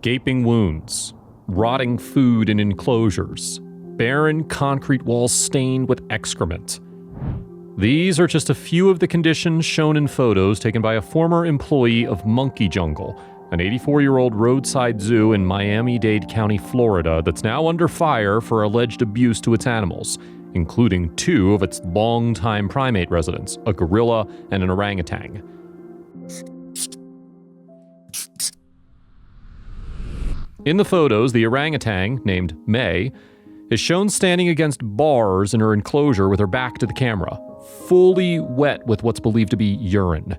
Gaping wounds, rotting food in enclosures, barren concrete walls stained with excrement. These are just a few of the conditions shown in photos taken by a former employee of Monkey Jungle, an 84-year-old roadside zoo in Miami-Dade County, Florida, that's now under fire for alleged abuse to its animals, including 2 of its longtime primate residents, a gorilla and an orangutan. In the photos, the orangutan, named May, is shown standing against bars in her enclosure with her back to the camera, fully wet with what's believed to be urine.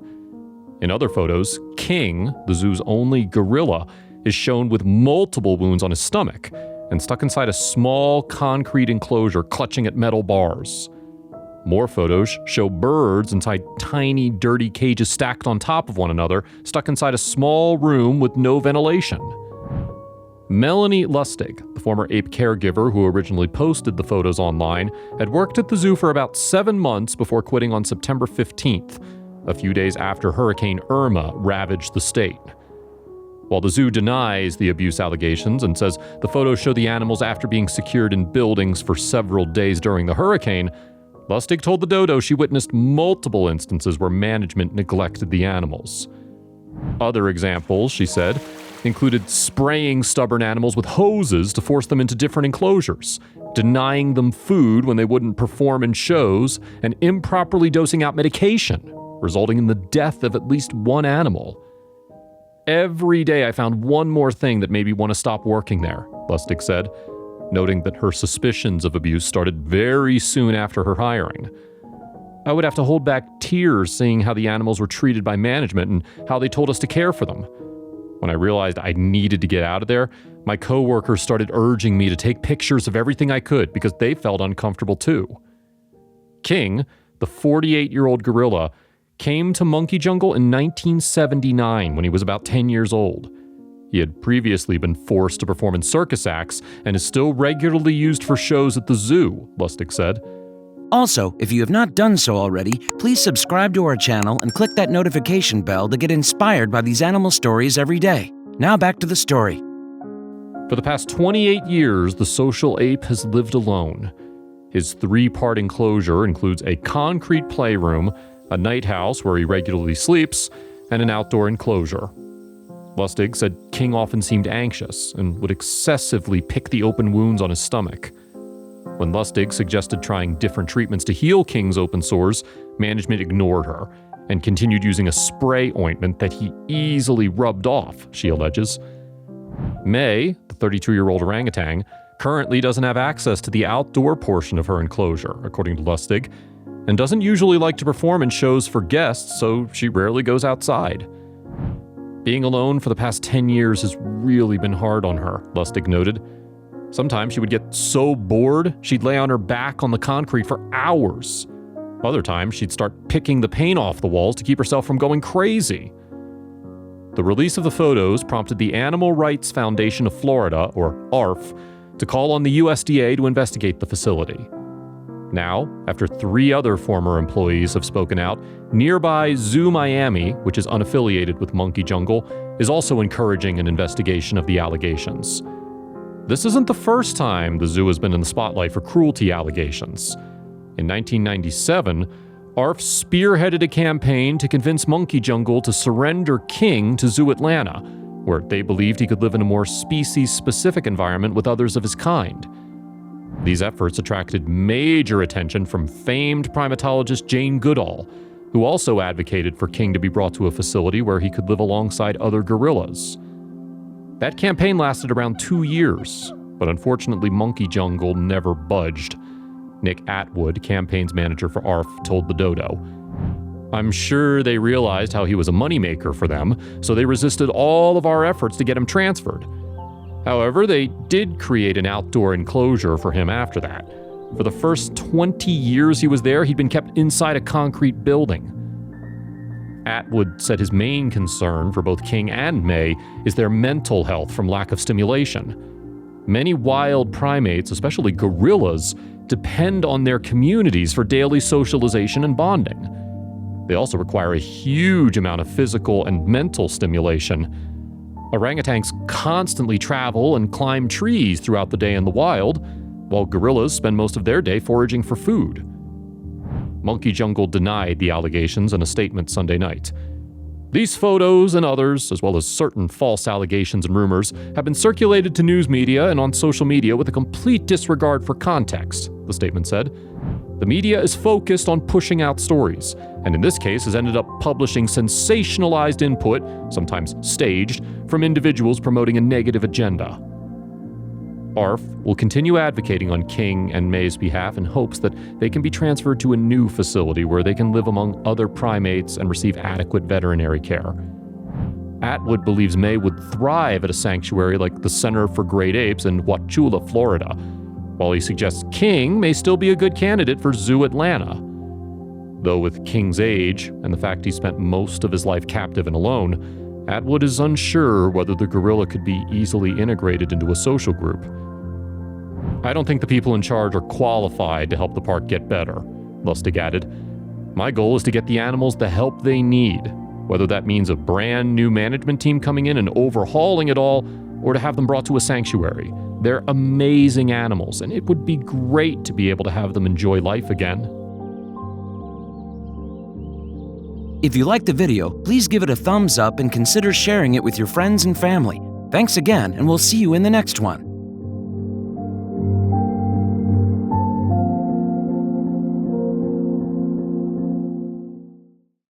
In other photos, King, the zoo's only gorilla, is shown with multiple wounds on his stomach and stuck inside a small concrete enclosure clutching at metal bars. More photos show birds inside tiny, dirty cages stacked on top of one another, stuck inside a small room with no ventilation. Melanie Lustig, the former ape caregiver who originally posted the photos online, had worked at the zoo for about 7 months before quitting on September 15th, a few days after Hurricane Irma ravaged the state. While the zoo denies the abuse allegations and says the photos show the animals after being secured in buildings for several days during the hurricane, Lustig told the Dodo she witnessed multiple instances where management neglected the animals. Other examples, she said, included spraying stubborn animals with hoses to force them into different enclosures, denying them food when they wouldn't perform in shows, and improperly dosing out medication, resulting in the death of at least one animal. Every day I found one more thing that made me want to stop working there, Lustig said, noting that her suspicions of abuse started very soon after her hiring. I would have to hold back tears seeing how the animals were treated by management and how they told us to care for them. When I realized I needed to get out of there, my coworkers started urging me to take pictures of everything I could because they felt uncomfortable too. King, the 48-year-old gorilla, came to Monkey Jungle in 1979 when he was about 10 years old. He had previously been forced to perform in circus acts and is still regularly used for shows at the zoo, Lustig said. Also, if you have not done so already, please subscribe to our channel and click that notification bell to get inspired by these animal stories every day. Now back to the story. For the past 28 years, the social ape has lived alone. His 3-part enclosure includes a concrete playroom, a night house where he regularly sleeps, and an outdoor enclosure. Lustig said King often seemed anxious and would excessively pick the open wounds on his stomach. When Lustig suggested trying different treatments to heal King's open sores, management ignored her and continued using a spray ointment that he easily rubbed off, she alleges. May, the 32-year-old orangutan, currently doesn't have access to the outdoor portion of her enclosure, according to Lustig, and doesn't usually like to perform in shows for guests, so she rarely goes outside. Being alone for the past 10 years has really been hard on her, Lustig noted. Sometimes she would get so bored, she'd lay on her back on the concrete for hours. Other times, she'd start picking the paint off the walls to keep herself from going crazy. The release of the photos prompted the Animal Rights Foundation of Florida, or ARF, to call on the USDA to investigate the facility. Now, after 3 other former employees have spoken out, nearby Zoo Miami, which is unaffiliated with Monkey Jungle, is also encouraging an investigation of the allegations. This isn't the first time the zoo has been in the spotlight for cruelty allegations. In 1997, ARF spearheaded a campaign to convince Monkey Jungle to surrender King to Zoo Atlanta, where they believed he could live in a more species-specific environment with others of his kind. These efforts attracted major attention from famed primatologist Jane Goodall, who also advocated for King to be brought to a facility where he could live alongside other gorillas. That campaign lasted around 2 years, but unfortunately Monkey Jungle never budged. Nick Atwood, campaigns manager for ARF, told the Dodo. I'm sure they realized how he was a moneymaker for them, so they resisted all of our efforts to get him transferred. However, they did create an outdoor enclosure for him after that. For the first 20 years he was there, he'd been kept inside a concrete building. Atwood said his main concern for both King and May is their mental health from lack of stimulation. Many wild primates, especially gorillas, depend on their communities for daily socialization and bonding. They also require a huge amount of physical and mental stimulation. Orangutans constantly travel and climb trees throughout the day in the wild, while gorillas spend most of their day foraging for food. Monkey Jungle denied the allegations in a statement Sunday night. These photos and others, as well as certain false allegations and rumors, have been circulated to news media and on social media with a complete disregard for context, the statement said. The media is focused on pushing out stories, and in this case has ended up publishing sensationalized input, sometimes staged, from individuals promoting a negative agenda. ARF will continue advocating on King and May's behalf in hopes that they can be transferred to a new facility where they can live among other primates and receive adequate veterinary care. Atwood believes May would thrive at a sanctuary like the Center for Great Apes in Wauchula, Florida, while he suggests King may still be a good candidate for Zoo Atlanta. Though with King's age and the fact he spent most of his life captive and alone, Atwood is unsure whether the gorilla could be easily integrated into a social group. I don't think the people in charge are qualified to help the park get better, Lustig added. My goal is to get the animals the help they need, whether that means a brand new management team coming in and overhauling it all, or to have them brought to a sanctuary. They're amazing animals, and it would be great to be able to have them enjoy life again. If you liked the video, please give it a thumbs up and consider sharing it with your friends and family. Thanks again, and we'll see you in the next one.